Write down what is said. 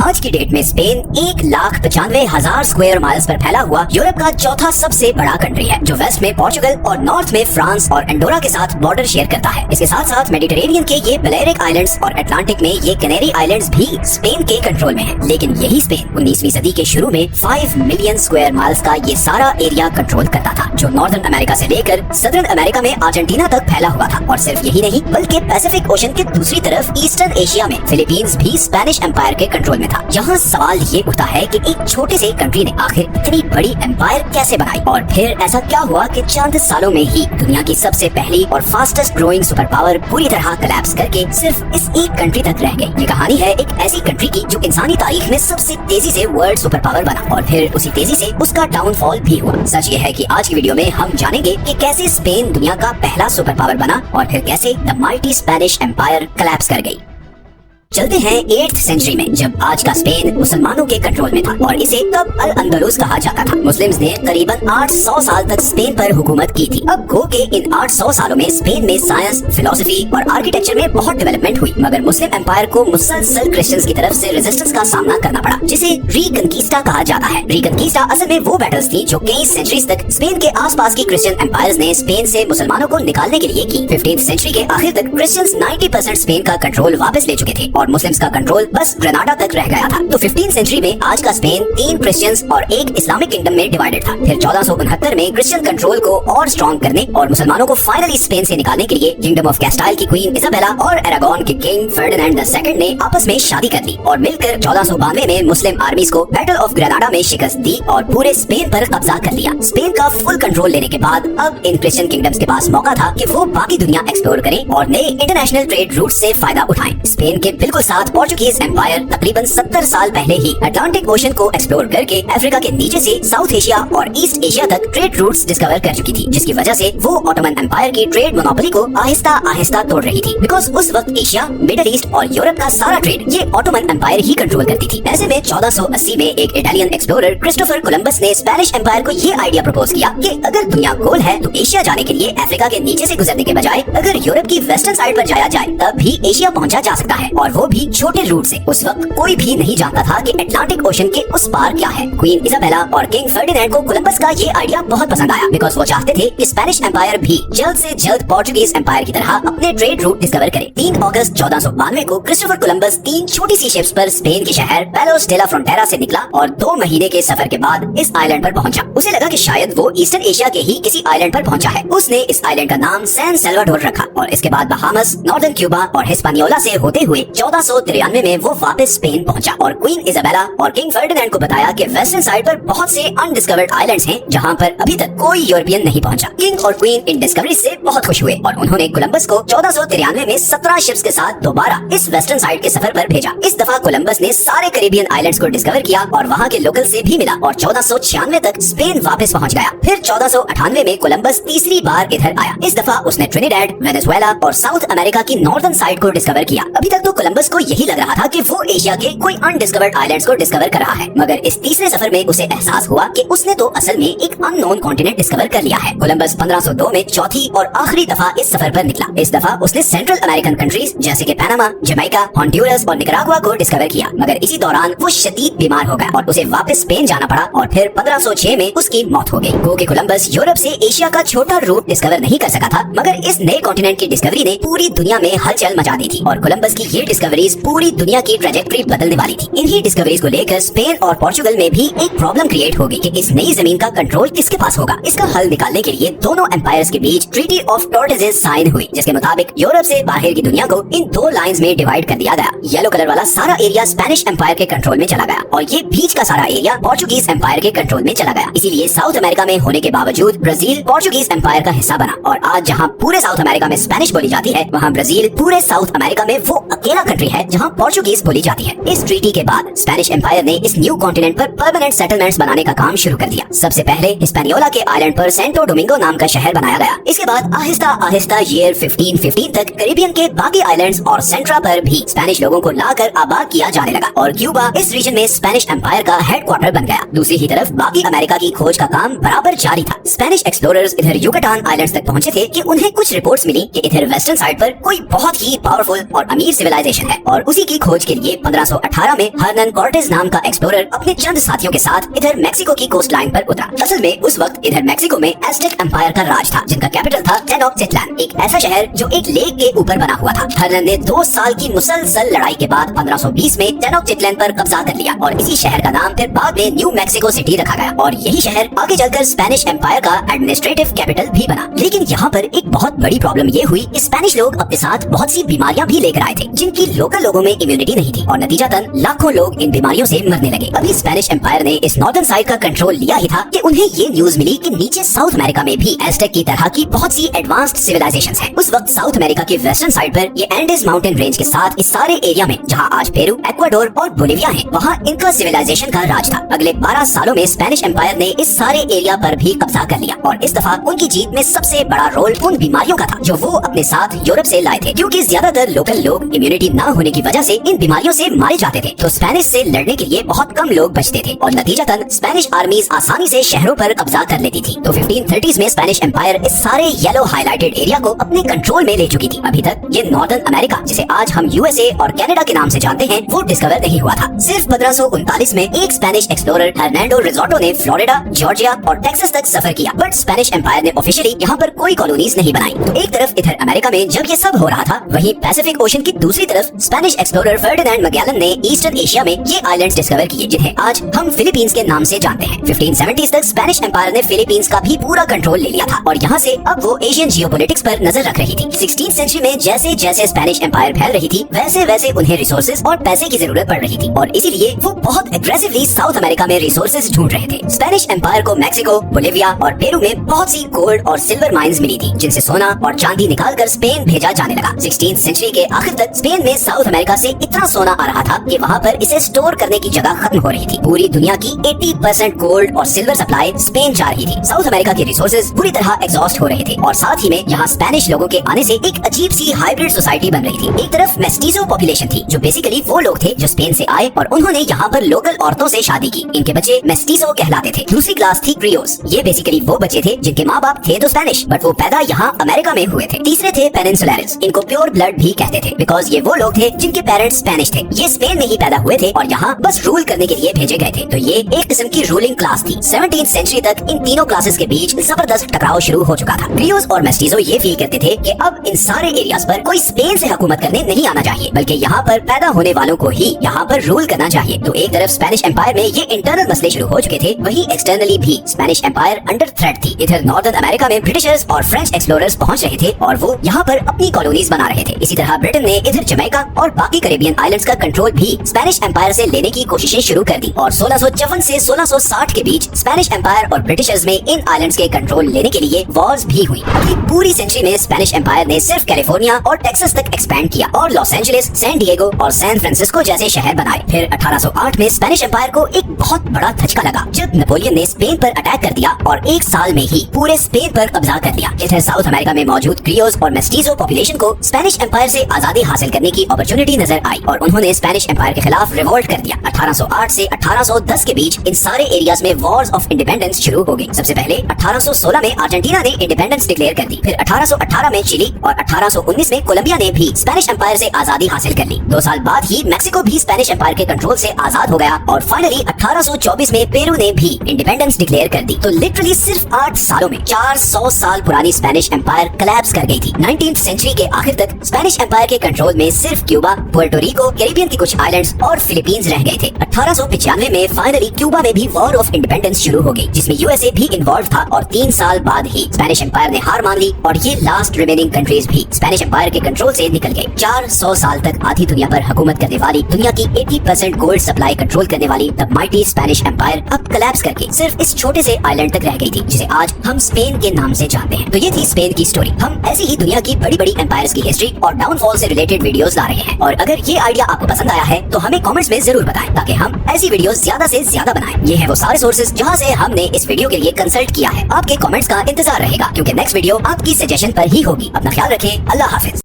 आज की डेट में स्पेन 1,95,000 स्क्वायर माइल्स पर फैला हुआ यूरोप का चौथा सबसे बड़ा कंट्री है, जो वेस्ट में पोर्चुगल और नॉर्थ में फ्रांस और एंडोरा के साथ बॉर्डर शेयर करता है। इसके साथ साथ मेडिटेरेनियन के ये बलेरिक आइलैंड्स और अटलांटिक में ये कैनरी आइलैंड्स भी स्पेन के कंट्रोल में है। लेकिन यही स्पेन 19वीं सदी के शुरू में 5 मिलियन स्क्वायर माइल्स का ये सारा एरिया कंट्रोल करता था, जो नॉर्दर्न अमेरिका से लेकर सदर्न अमेरिका में अर्जेंटीना तक फैला हुआ था। और सिर्फ यही नहीं, बल्कि पैसिफिक ओशन के दूसरी तरफ ईस्टर्न एशिया में फिलीपींस भी स्पेनिश एम्पायर के कंट्रोल में था। यहाँ सवाल ये उठता है कि एक छोटे से कंट्री ने आखिर इतनी बड़ी एम्पायर कैसे बनाई, और फिर ऐसा क्या हुआ कि चंद सालों में ही दुनिया की सबसे पहली और फास्टेस्ट ग्रोइंग सुपर पावर पूरी तरह कोलैप्स करके सिर्फ इस एक कंट्री तक रह गई। ये कहानी है एक ऐसी कंट्री की जो इंसानी तारीख में सबसे तेजी से वर्ल्ड सुपर पावर बना, और फिर उसी तेजी से उसका डाउनफॉल भी हुआ। सच ये है कि आज की वीडियो में हम जानेंगे कि कैसे स्पेन दुनिया का पहला सुपर पावर बना और फिर कैसे the mighty Spanish empire collapse कर गई। चलते हैं 8th सेंचुरी में, जब आज का स्पेन मुसलमानों के कंट्रोल में था और इसे तब अल अंदलुस कहा जाता था। मुस्लिम्स ने करीबन 800 साल तक स्पेन पर हुकूमत की थी। अब गो के इन 800 सालों में स्पेन में साइंस, फिलोसफी और आर्किटेक्चर में बहुत डेवलपमेंट हुई, मगर मुस्लिम एम्पायर को मुसलसल क्रिश्चियंस की तरफ से रेजिस्टेंस का सामना करना पड़ा, जिसे रीकंकीस्टा कहा जाता है। रीकंकीस्टा असल में वो बैटल्स थी जो कई सेंचुरीज तक स्पेन के आसपास की क्रिश्चियन एम्पायर्स ने स्पेन से मुसलमानों को निकालने के लिए की। 15th सेंचुरी के आखिर तक क्रिश्चियंस 90% स्पेन का कंट्रोल वापस ले चुके थे और मुस्लिम्स का कंट्रोल बस ग्रेनाडा तक रह गया था। तो 15th सेंचुरी में आज का स्पेन 3 क्रिश्चियंस और एक इस्लामिक किंगडम में डिवाइडेड था। फिर 1469 में क्रिश्चियन कंट्रोल को और स्ट्रॉन्ग करने और मुसलमानों को फाइनली स्पेन से निकालने के लिए किंगडम ऑफ कैस्टाइल की क्वीन इसाबेला और अरागोन के किंग फर्डिनेंड II ने आपस में शादी कर ली और मिलकर 1492 में मुस्लिम आर्मीज को बैटल ऑफ ग्रेनाडा में शिकस्त दी और पूरे स्पेन पर कब्जा कर लिया। स्पेन का फुल कंट्रोल लेने के बाद अब इन क्रिश्चियन किंगडम्स के पास मौका था कि वो बाकी दुनिया एक्सप्लोर करें और नए इंटरनेशनल ट्रेड रूट से फायदा उठाएं। स्पेन के बिल्कुल साथ पोर्चुगीज एम्पायर तकरीबन 70 साल पहले ही अटलांटिक ओशन को एक्सप्लोर करके अफ्रीका के नीचे से साउथ एशिया और ईस्ट एशिया तक ट्रेड रूट्स डिस्कवर कर चुकी थी, जिसकी वजह से वो ऑटोमन एम्पायर की ट्रेड मोनोपोली को आहिस्ता आहिस्ता तोड़ रही थी। बिकॉज उस वक्त एशिया, मिडिल ईस्ट और यूरोप का सारा ट्रेड ये ऑटोमन एम्पायर ही कंट्रोल करती थी। ऐसे में 1480 में एक इटालियन एक्सप्लोरर क्रिस्टोफर कोलंबस ने स्पेनिश एम्पायर को ये आइडिया प्रपोज किया कि अगर दुनिया गोल है तो एशिया जाने के लिए अफ्रीका के नीचे से गुजरने के बजाय अगर यूरोप की वेस्टर्न साइड पर जाया जाए तब भी एशिया पहुंचा जा सकता है, और वो भी छोटे रूट से। उस वक्त कोई भी नहीं जानता था कि अटलांटिक ओशन के उस पार क्या है। क्वीन इसाबेला और किंग फर्डिनेंड को कोलंबस का ये आइडिया बहुत पसंद आया, बिकॉज वो चाहते थे कि स्पेनिश एम्पायर भी जल्द से जल्द पोर्चुगीज एम्पायर की तरह अपने ट्रेड रूट डिस्कवर करे। 3 अगस्त 1492 को क्रिस्टोफर कोलंबस 3 छोटी सी शिप्स पर स्पेन के शहर पेलोस डे ला फ्रोंटेरा से निकला और 2 महीने के सफर के बाद इस आइलैंड पर पहुंचा। उसे लगा कि शायद वो ईस्टर्न एशिया के ही किसी आइलैंड पर पहुंचा है। उसने इस आइलैंड का नाम सैन सेल्वाडोर रखा और इसके बाद बहामस, नॉर्दर्न क्यूबा और हिस्पानियोला से होते हुए 1493 में वो वापस स्पेन पहुंचा और क्वीन इसाबेला और किंग फर्डिनेंड को बताया कि वेस्टर्न साइड पर बहुत से अनडिस्कवर्ड आइलैंड्स हैं जहां पर अभी तक कोई यूरोपियन नहीं पहुंचा। किंग और क्वीन इन डिस्कवरी से बहुत खुश हुए और उन्होंने कोलंबस को 1493 में 17 शिप्स के साथ दोबारा इस वेस्टर्न साइड के सफर पर भेजा। इस दफा कोलंबस ने सारे कैरेबियन आइलैंड्स को डिस्कवर किया और वहां के लोकल से भी मिला और 1496 तक स्पेन वापस पहुंच गया। फिर 1498 में कोलंबस तीसरी बार इधर आया। इस दफा उसने ट्रिनिडेड, वेनेजुएला और साउथ अमेरिका की नॉर्दर्न साइड को डिस्कवर किया। अभी तक तो कोलंबस को यही लग रहा था कि वो एशिया के कोई अनडिस्कवर्ड आइलैंड्स को डिस्कवर कर रहा है, मगर इस तीसरे सफर में उसे एहसास हुआ कि उसने तो असल में एक अननोन कॉन्टिनेंट डिस्कवर कर लिया है। कोलंबस 1502 में चौथी और आखिरी दफा इस सफर पर निकला। इस दफा उसने सेंट्रल अमेरिकन कंट्रीज जैसे कि पैनामा, जमैका, हॉन्डुरस और निकारागुआ को डिस्कवर किया, मगर इसी दौरान वो शदीद बीमार हो गया और उसे वापस स्पेन जाना पड़ा और फिर 1506 में उसकी मौत हो गई। गो के कोलंबस यूरोप से एशिया का छोटा रूट डिस्कवर नहीं कर सका था, मगर इस नए कॉन्टिनेंट की डिस्कवरी ने पूरी दुनिया में हलचल मचा दी थी और कोलंबस की ये डिस्कवरीज पूरी दुनिया की ट्रैजेक्टरी बदलने वाली थी। इन्हीं डिस्कवरीज को लेकर स्पेन और पोर्चुगल में भी एक प्रॉब्लम क्रिएट होगी कि इस नई जमीन का कंट्रोल किसके पास होगा। इसका हल निकालने के लिए दोनों एम्पायर्स के बीच ट्रीटी ऑफ टॉर्टोइसेस साइन हुई, जिसके मुताबिक यूरोप से बाहर की दुनिया को इन 2 लाइंस में डिवाइड कर दिया गया। येलो कलर वाला सारा एरिया स्पेनिश एम्पायर के कंट्रोल में चला गया और ये बीच का सारा एरिया पोर्चुगीज एम्पायर के कंट्रोल में चला गया। इसीलिए साउथ अमेरिका में होने के बावजूद ब्राजील पोर्चुगीज एम्पायर का हिस्सा बना और आज जहाँ पूरे साउथ अमेरिका में स्पेनिश बोली जाती है, वहाँ ब्राजील पूरे साउथ अमेरिका में वो अकेला कंट्री है जहाँ पोर्चुगीज बोली जाती है। इस ट्रीटी के बाद स्पेनिश एम्पायर ने इस न्यू कॉन्टिनेंट पर परमानेंट सेटलमेंट्स बनाने का काम शुरू कर दिया। सबसे पहले हिस्पैनियोला के आइलैंड पर सेंटो डोमिंगो नाम का शहर बनाया गया। इसके बाद आहिस्ता आहिस्ता ईयर 1515 तक कैरेबियन के बाकी आइलैंड्स और सेंट्रा पर भी स्पेनिश लोगों को लाकर आबाद किया जाने लगा और क्यूबा इस रीजन में स्पेनिश एम्पायर का हेडक्वार्टर बन गया। दूसरी ही तरफ बाकी अमेरिका की खोज का काम बराबर जारी था। स्पेनिश एक्सप्लोरर्स इधर युकाटान आइलैंड्स तक पहुंचे थे कि उन्हें कुछ रिपोर्ट्स मिली कि इधर वेस्टर्न साइड पर कोई बहुत ही पावरफुल और अमीर सिविलाइजेशन सिविलाइजेशन है और उसी की खोज के लिए 1518 में हर्नन कॉर्टेज नाम का एक्सप्लोरर अपने चंद साथियों के साथ इधर मैक्सिको की कोस्ट लाइन पर उतरा। असल में उस वक्त इधर मैक्सिको में एज़टेक एम्पायर का राज था, जिनका कैपिटल था टेनोक्टिट्लान, एक ऐसा शहर जो एक लेक के ऊपर बना हुआ था। हर्नन ने 2 साल की मुसलसल लड़ाई के बाद 1520 में टेनोक्टिट्लान पर कब्जा कर लिया और इसी शहर का नाम फिर बाद में न्यू मैक्सिको सिटी रखा गया और यही शहर आगे चलकर स्पेनिश एम्पायर का एडमिनिस्ट्रेटिव कैपिटल भी बना। लेकिन यहाँ पर एक बहुत बड़ी प्रॉब्लम ये हुई, स्पेनिश लोग अपने साथ बहुत सी बीमारियां भी लेकर आए थे जिनकी लोकल लोगों में इम्यूनिटी नहीं थी और नतीजतन लाखों लोग इन बीमारियों से मरने लगे। अभी स्पेनिश एम्पायर ने इस नॉर्दर्न साइड का कंट्रोल लिया ही था कि उन्हें ये न्यूज मिली कि नीचे साउथ अमेरिका में भी एज़टेक की तरह की बहुत सी एडवांस्ड सिविलाइजेशंस हैं। उस वक्त साउथ अमेरिका के वेस्टर्न साइड पर ये एंडीज माउंटेन रेंज के साथ इस सारे एरिया में जहाँ आज पेरू, इक्वाडोर और बोलिविया है, वहाँ इनका सिविलाइजेशन का राज था। अगले 12 सालों में स्पेनिश एम्पायर ने इस सारे एरिया पर भी कब्जा कर लिया और इस दफा उनकी जीत में सबसे बड़ा रोल उन बीमारियों का था जो वो अपने साथ यूरोप से लाए थे, क्योंकि ज्यादातर लोकल लोग इम्यूनिटी न होने की वजह से इन बीमारियों से मारे जाते थे। तो स्पेनिश से लड़ने के लिए बहुत कम लोग बचते थे और नतीजतन स्पेनिश आर्मीज आसानी से शहरों पर कब्जा कर लेती थी। तो 1530s में स्पेनिश एम्पायर इस सारे येलो हाईलाइटेड एरिया को अपने कंट्रोल में ले चुकी थी। अभी तक ये नॉर्दर्न अमेरिका, जिसे आज हम यूएसए और कनाडा के नाम से जानते हैं, वो डिस्कवर नहीं हुआ था। सिर्फ 1539 में एक स्पेनिश एक्सप्लोरर हर्नांडो रिजोर्टो ने फ्लोरिडा, जॉर्जिया और टेक्सास तक सफर किया, बट स्पेनिश एम्पायर ने ऑफिशियली यहाँ पर कोई कॉलोनीज नहीं बनाई। तो एक तरफ इधर अमेरिका में जब ये सब हो रहा था, वहीं पैसिफिक ओशन की दूसरी तरफ स्पेनिश एक्सप्लोरर फर्डिनेंड मैगेलन ने ईस्टर्न एशिया में ये आइलैंड्स डिस्कवर किए जिन्हें आज हम फिलीपींस के नाम से जानते हैं। 1570s तक स्पेनिश एम्पायर ने फिलीपींस का भी पूरा कंट्रोल ले लिया था और यहाँ से अब वो एशियन जियोपॉलिटिक्स पर नजर रख रही थी। 16th सेंचुरी में जैसे जैसे स्पेनिश एम्पायर फैल रही थी, वैसे वैसे उन्हें रिसोर्सेज और पैसे की जरूरत पड़ रही थी और इसीलिए वो बहुत एग्रेसिवली साउथ अमेरिका में रिसोर्सेज ढूंढ रहे थे। स्पेनिश एम्पायर को मैक्सिको, बोलिविया और पेरू में बहुत सी गोल्ड और सिल्वर माइंस मिली थी, जिनसे सोना और चांदी निकालकर स्पेन भेजा जाने लगा। 16th सेंचुरी के आखिर तक स्पेन में साउथ अमेरिका से इतना सोना आ रहा था कि वहाँ पर इसे स्टोर करने की जगह खत्म हो रही थी। पूरी दुनिया की 80% गोल्ड और सिल्वर सप्लाई स्पेन जा रही थी। साउथ अमेरिका के रिसोर्सेज पूरी तरह एग्जॉस्ट हो रहे थे और साथ ही में यहाँ स्पेनिश लोगों के आने से एक अजीब सी हाइब्रिड सोसाइटी बन रही थी। एक तरफ मेस्टिजो पॉपुलेशन थी, जो बेसिकली वो लोग थे जो स्पेन से आए और उन्होंने यहाँ पर लोकल औरतों से शादी की। इनके बच्चे मेस्टिजो कहलाते थे। दूसरी क्लास थी क्रियोस। ये बेसिकली वो बच्चे थे जिनके माँ बाप थे तो स्पेनिश, बट वो पैदा यहाँ अमेरिका में हुए थे। तीसरे थे पेनिनसुलारिस। इनको प्योर ब्लड भी कहते थे बिकॉज ये वो लोग थे जिनके पेरेंट्स स्पेनिश थे। ये स्पेन में ही पैदा हुए थे और यहाँ बस रूल करने के लिए भेजे गए थे। तो ये एक किस्म की रूलिंग क्लास थी। 17th सेंचुरी तक इन तीनों क्लासेस के बीच जबरदस्त टकराव शुरू हो चुका था। क्रियोस और मेस्टिजो ये फील करते थे कि अब इन सारे एरियाज पर कोई स्पेन से हुकूमत करने नहीं आना चाहिए, बल्कि यहाँ पर पैदा होने वालों को ही यहाँ पर रूल करना चाहिए। तो एक तरफ स्पेनिश एम्पायर में ये इंटरनल मसले शुरू हो चुके थे, वहीं एक्सटर्नली भी स्पेनिश एम्पायर अंडर थ्रेट थी। इधर नॉर्दर्न अमेरिका में ब्रिटिशर्स और फ्रेंच एक्सप्लोरर्स पहुंच रहे थे और वो यहाँ पर अपनी कॉलोनीज बना रहे थे। इसी तरह ब्रिटेन ने इधर जमैका और बाकी कैरेबियन आइलैंड्स का कंट्रोल भी स्पेनिश एम्पायर से लेने की कोशिशें शुरू कर दी और 1654 से 1660 के बीच स्पेनिश एम्पायर और ब्रिटिशर्स में इन आइलैंड्स के कंट्रोल लेने के लिए वॉर्स भी हुई। पूरी सेंचुरी में स्पेनिश एम्पायर ने सिर्फ कैलिफोर्निया और टेक्सास तक एक्सपैंड किया और लॉस एंजलिस, सैन डिएगो और सैन फ्रांसिस्को जैसे शहर बनाए। फिर 1808 में स्पेनिश एम्पायर को एक बहुत बड़ा धचका लगा जब नेपोलियन ने स्पेन पर अटैक कर दिया और एक साल में ही पूरे स्पेन पर कब्जा कर लिया। इधर साउथ अमेरिका में मौजूद क्रियोस और मेस्टिजो पॉपुलेशन को स्पेनिश एम्पायर से आजादी हासिल करने की अपॉर्चुनिटी नजर आई और उन्होंने स्पेनिश एम्पायर के खिलाफ रिवोल्ट कर दिया। 1808 से 1810 के बीच इन सारे एरियाज में वॉर्स ऑफ इंडिपेंडेंस शुरू हो गई। सबसे पहले 1816 में अर्जेंटीना ने इंडिपेंडेंस डिक्लेयर कर दी। फिर 1818 में चिली और 1819 में कोलंबिया ने भी स्पेनिश एम्पायर से आजादी हासिल कर ली। 2 साल बाद ही मैक्सिको भी स्पेनिश एम्पायर के कंट्रोल से आजाद हो गया और फाइनली 1824 में पेरू ने भी इंडिपेंडेंस डिक्लेयर कर दी। तो लिटरली सिर्फ 8 सालों में 400 साल पुरानी स्पेनिश एम्पायर कोलैप्स कर गई थी। 19th सेंचुरी के आखिर तक स्पेनिश एम्पायर के कंट्रोल में सिर्फ क्यूबा, पुर्टो रिको, कैरिबियन के कुछ आइलैंड्स और फिलीपींस रह गए थे। 1895 में फाइनली क्यूबा में भी वॉर ऑफ इंडिपेंडेंस शुरू हो गई, जिसमें यूएसए भी इन्वॉल्व था और 3 साल बाद ही स्पेनिश एम्पायर ने हार मान ली और ये लास्ट रिमेनिंग कंट्रीज भी स्पेनिश एम्पायर के कंट्रोल से निकल गए। 400 साल तक आधी दुनिया पर हुकूमत करने वाली, दुनिया की 80% गोल्ड सप्लाई कंट्रोल करने वाली द माइटी स्पेनिश एम्पायर अब कोलैप्स करके सिर्फ इस छोटे से आइलैंड तक रह गई थी, जिसे आज हम स्पेन के नाम से जानते हैं। तो ये थी स्पेन की स्टोरी। हम ऐसी ही दुनिया की बड़ी बड़ी एम्पायर्स की हिस्ट्री और डाउनफॉल से रिलेटेड वीडियोस ला रहे हैं और अगर ये आइडिया आपको पसंद आया है तो हमें कमेंट्स में जरूर बताएं ताकि हम ऐसी वीडियोस ज्यादा से ज्यादा बनाएं। ये है वो सारे सोर्सेज जहां से हमने इस वीडियो के लिए कंसल्ट किया है। आपके कमेंट्स का इंतजार रहेगा क्योंकि नेक्स्ट वीडियो आपकी सजेशन पर ही होगी। अपना ख्याल रखें। अल्लाह हाफिज।